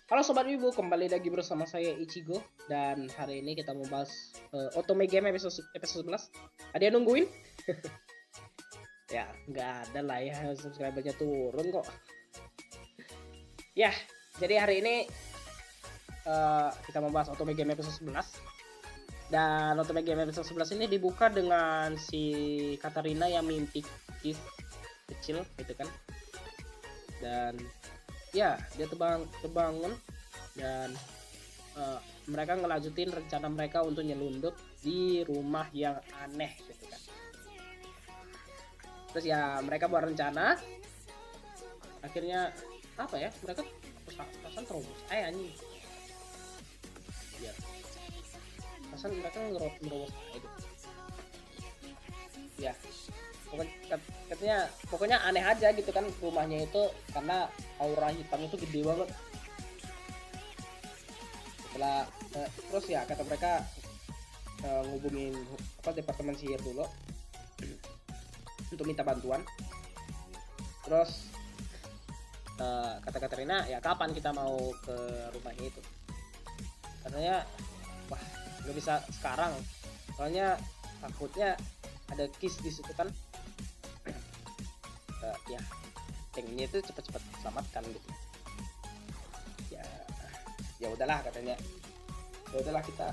Halo Sobat Wibu, kembali lagi bersama saya Ichigo. Dan hari ini kita mau bahas Otome Game episode 11. Ada yang nungguin? Ya, nggak ada lah ya, subscribernya turun kok. Ya, jadi hari ini kita mau bahas Otome Game episode 11. Dan Otome Game episode 11 ini dibuka dengan si Katarina yang mimpi kiss kecil gitu kan. Dan ya, dia terbangun dan mereka ngelanjutin rencana mereka untuk nyelundup di rumah yang aneh gitu kan. Terus ya mereka buat rencana, akhirnya apa ya, mereka pasan terobos anjing ya, pasan mereka ngerobos gitu ya. Pokoknya aneh aja gitu kan rumahnya itu, karena aura hitamnya itu gede banget. Setelah terus ya kata mereka ngubungin departemen sihir dulu untuk minta bantuan. Terus kata Katerina, ya kapan kita mau ke rumahnya itu? Katanya wah nggak bisa sekarang, soalnya takutnya ada kiss di situ kan. Ya pengennya itu cepat-cepat selamatkan gitu. Ya udahlah katanya, ya udahlah kita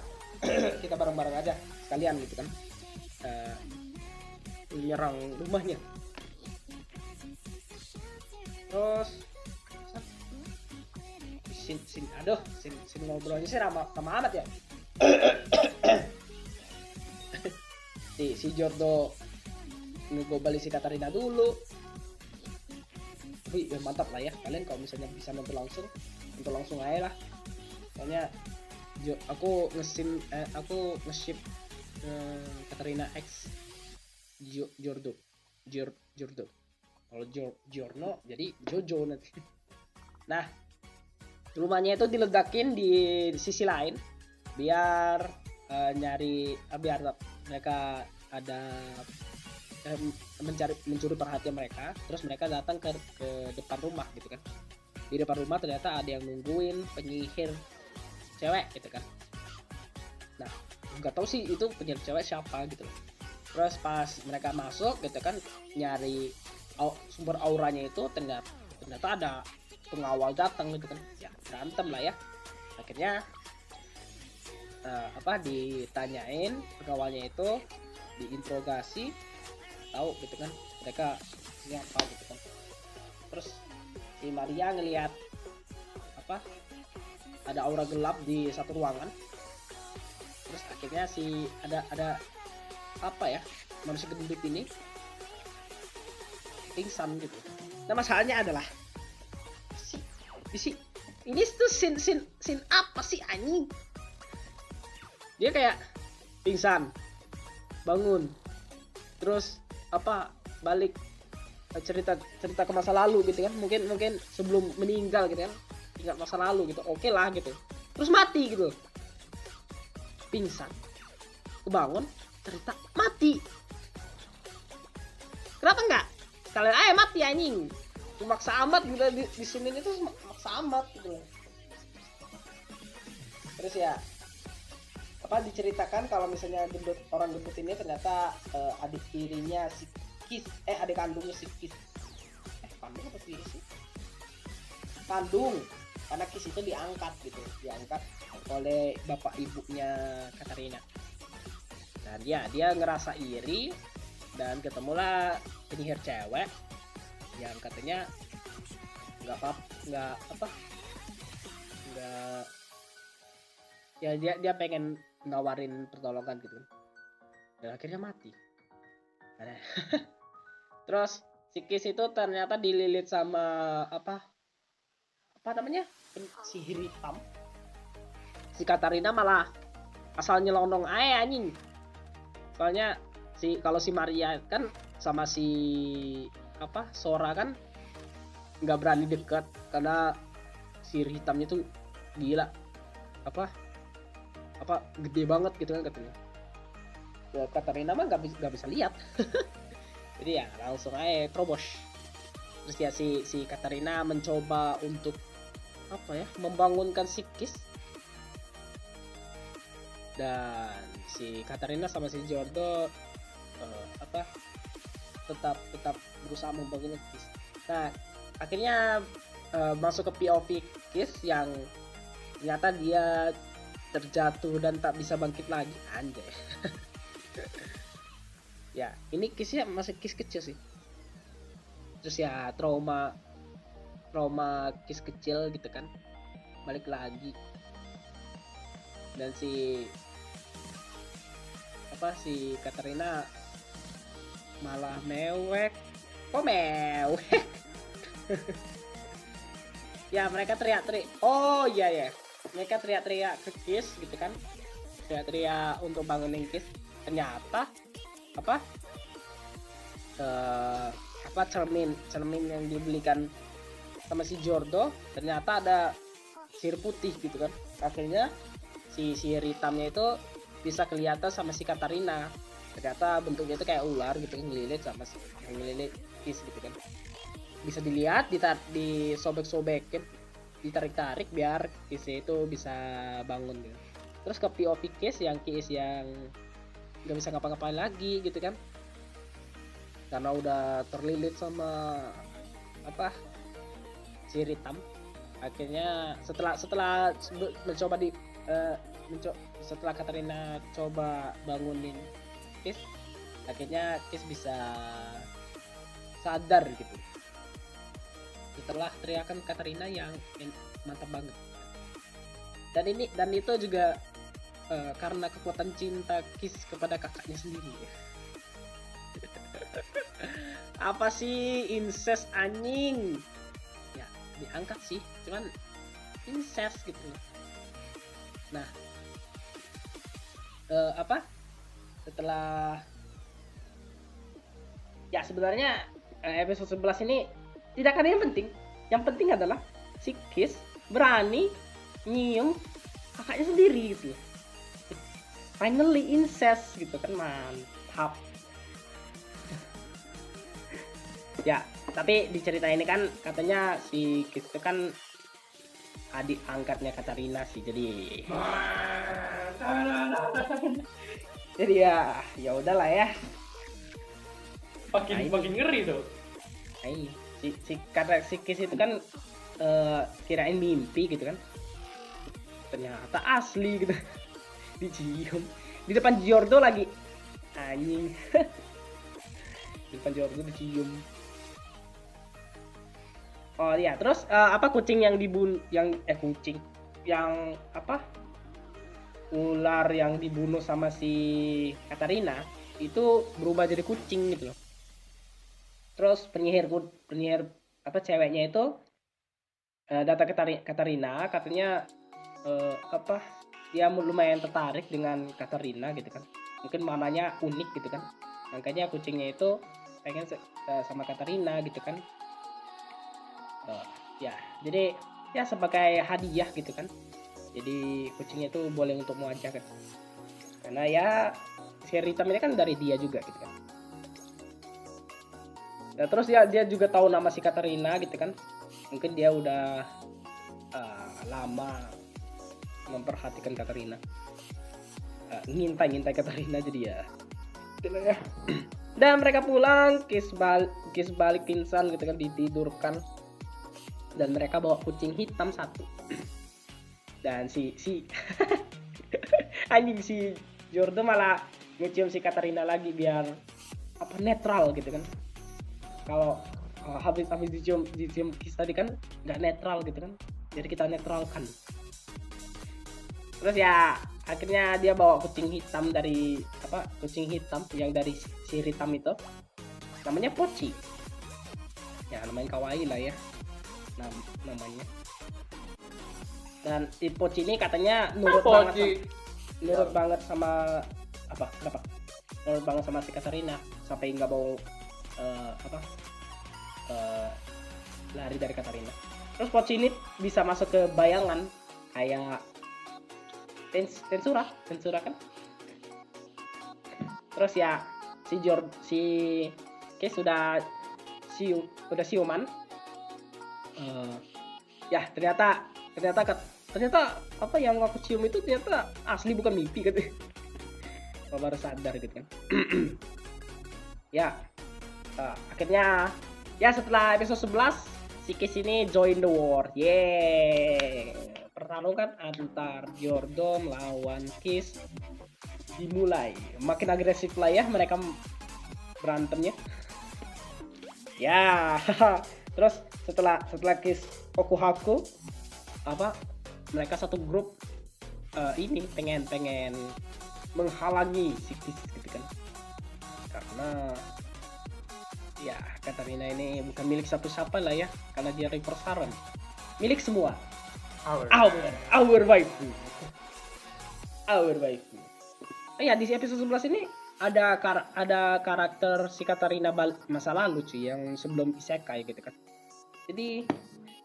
kita bareng-bareng aja sekalian gitu kan, menyerang rumahnya. Terus sin ngobrolnya sih lama amat ya. si Jordo ngegobali si Katarina dulu. Tapi ya mantap lah ya, kalian kalau misalnya bisa nonton langsung aja lah. Soalnya aku nge-ship Katarina X Jordo. Kalau Giorno jadi Jojo nanti. Nah, rumahnya itu diledakin di sisi lain biar biar mereka ada mencuri perhatian mereka. Terus mereka datang ke depan rumah gitu kan. Di depan rumah ternyata ada yang nungguin penyihir cewek gitu kan. Nah, nggak tahu sih itu penyihir cewek siapa gitu loh. Terus pas mereka masuk gitu kan, nyari sumber auranya itu, ternyata ada pengawal datang gitu kan. Ya berantem lah ya. Akhirnya ditanyain pengawalnya itu, diinterogasi, tahu gitu kan mereka siapa gitu kan. Terus si Maria ngelihat ada aura gelap di satu ruangan. Terus akhirnya ada manusia gendut ini pingsan gitu. Nah masalahnya adalah ini tuh sin apa sih anjing? Dia kayak pingsan, bangun, terus balik cerita ke masa lalu gitu kan, mungkin sebelum meninggal gitu kan, ingat masa lalu gitu, oke lah gitu. Terus mati gitu, pingsan, kebangun, cerita mati. Kenapa enggak kalian aja mati anjing? Maksa amat gitu di sini itu, maksa amat gitu. Terus ya diceritakan kalau misalnya orang gendut ini ternyata adik tirinya si Kiss, adik kandungnya si Kiss. Kandung apa sih? Kandung, karena Kiss itu diangkat oleh bapak ibunya Katarina. Dan dia ngerasa iri dan ketemulah penyihir cewek yang katanya nggak ya dia pengen nawarin pertolongan gitu, dan akhirnya mati. Terus si Kiss itu ternyata dililit sama apa namanya, sihir hitam. Si Katarina malah asal nyelonong aja anjing. Soalnya kalau si Maria kan sama si Sora kan nggak berani dekat karena sihir hitamnya tuh gila, gede banget gitu kan katanya. Ya, Katarina mah nggak bisa lihat. Jadi ya langsung aja terobos. Terus ya si Katarina mencoba untuk apa ya, membangunkan si Kiss, dan si Katarina sama si Giorgio apa tetap berusaha membangun Kiss. Nah akhirnya masuk ke POV Kiss yang ternyata dia terjatuh dan tak bisa bangkit lagi, anjay. Ya ini Kissnya masih Kiss kecil sih, terus ya trauma Kiss kecil gitu kan balik lagi, dan si Katarina malah mewek. Ya mereka teriak-teriak, oh iya mereka teriak-teriak ke Kiss gitu kan, teriak-teriak untuk bangunin Kiss. Ternyata cermin yang dibelikan sama si Giorgio ternyata ada sihir putih gitu kan. Akhirnya si sihir hitamnya itu bisa kelihatan sama si Katarina. Ternyata bentuknya itu kayak ular gitu, ngelilit Kiss gitu kan. Bisa dilihat, disobek-sobekin, ditarik-tarik biar Kiss itu bisa bangun gitu. Terus ke POV Kiss yang nggak bisa ngapa-ngapain lagi gitu kan, karena udah terlilit sama sihir hitam. Akhirnya setelah setelah Katarina coba bangunin Kiss, akhirnya Kiss bisa sadar gitu setelah teriakan Katarina yang mantap banget. Dan itu juga karena kekuatan cinta Kiss kepada kakaknya sendiri. Apa sih incest anjing? Ya diangkat sih, cuman incest gitu. Nah setelah ya sebenarnya episode 11 ini tidak ada yang penting. Yang penting adalah si Kiss berani nyium kakaknya sendiri gitu. Finally incest gitu kan, mantap. Ya, tapi di cerita ini kan katanya si Kiss itu kan adik angkatnya Katarina sih, jadi ya udahlah ya. Makin ngeri tuh. Nah, si Kiss itu kan kirain mimpi gitu kan, ternyata asli gitu. Dicium di depan Giorgio lagi, anjing. Di depan Giorgio dicium. Oh iya, terus kucing yang ular yang dibunuh sama si Katarina itu berubah jadi kucing gitu loh. Terus penyihir ceweknya itu datang ke Katarina, katanya dia lumayan tertarik dengan Katarina gitu kan, mungkin mamanya unik gitu kan, makanya kucingnya itu pengen sama Katarina gitu kan. Ya jadi ya sebagai hadiah gitu kan, jadi kucingnya itu boleh untuk mewajah kan, karena ya sihir hitam ini kan dari dia juga gitu kan. Nah, terus dia juga tahu nama si Katarina gitu kan, mungkin dia udah lama memperhatikan Katarina, ngintai Katarina, jadi ya. Dan mereka pulang, Kiss balik pingsan gitu kan, ditidurkan, dan mereka bawa kucing hitam satu. Dan si anjing si Giorgio malah ngecium si Katarina lagi biar netral gitu kan. Kalau habis dicium Kiss tadi kan nggak netral gitu kan, jadi kita netralkan. Terus ya akhirnya dia bawa kucing hitam yang dari sihir hitam itu, namanya Pochi. Ya namanya kawaii lah ya namanya. Dan si Pochi ini katanya nurut banget sama nurut banget sama si Katarina, sampai nggak mau lari dari Katarina. Terus Pochi ini bisa masuk ke bayangan kayak Tensura kan. Terus ya si Kiss udah siuman. Ya ternyata ternyata apa yang aku cium itu ternyata asli bukan mimpi gitu. Baru sadar gitu kan. Ya, akhirnya ya setelah episode 11 si Kiss ini join the war. Yeay. Pertarungan antar Jordan lawan Kiss dimulai. Makin agresif lah ya mereka berantemnya. Ya. Terus setelah Kiss Okuhaku apa mereka satu grup ini pengen menghalangi si Kiss gitu kan. Karena ya Katarina ini bukan milik siapa-siapa lah ya, karena dia Reaper Saron. Milik semua. Our waifu. Ya di episode 11 ini ada karakter si Katarina masa lalu cuy yang sebelum isekai gitu kan. Jadi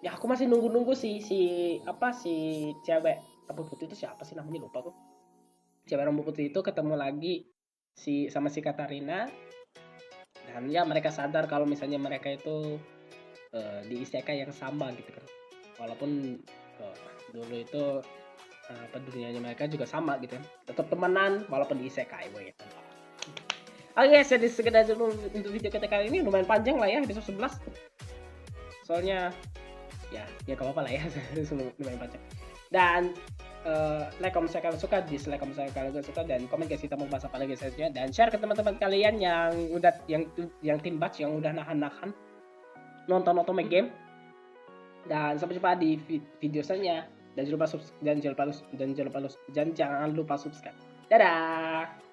ya aku masih nunggu si cewek rambut putih itu siapa sih namanya, lupa aku. Cewek rambut putih itu ketemu lagi sama si Katarina. Dan ya mereka sadar kalau misalnya mereka itu di isekai yang sama gitu kan. Walaupun dulu itu dunianya mereka juga sama gitu kan. Tetap temenan walaupun di isekai gitu. Oke guys, jadi sekedar dulu untuk video kita kali ini, lumayan panjang lah ya episode 11. Soalnya ya kalau apa lah ya lumayan panjang. Dan like kalau misalnya kalian suka, dislike kalau misalnya kalian suka, dan komen guys kita mau bahas apa lagi selanjutnya, dan share ke teman-teman kalian yang tim batch yang udah nahan nonton Otome Game. Dan sampai jumpa di video selanjutnya, dan jangan lupa subscribe. Dadah.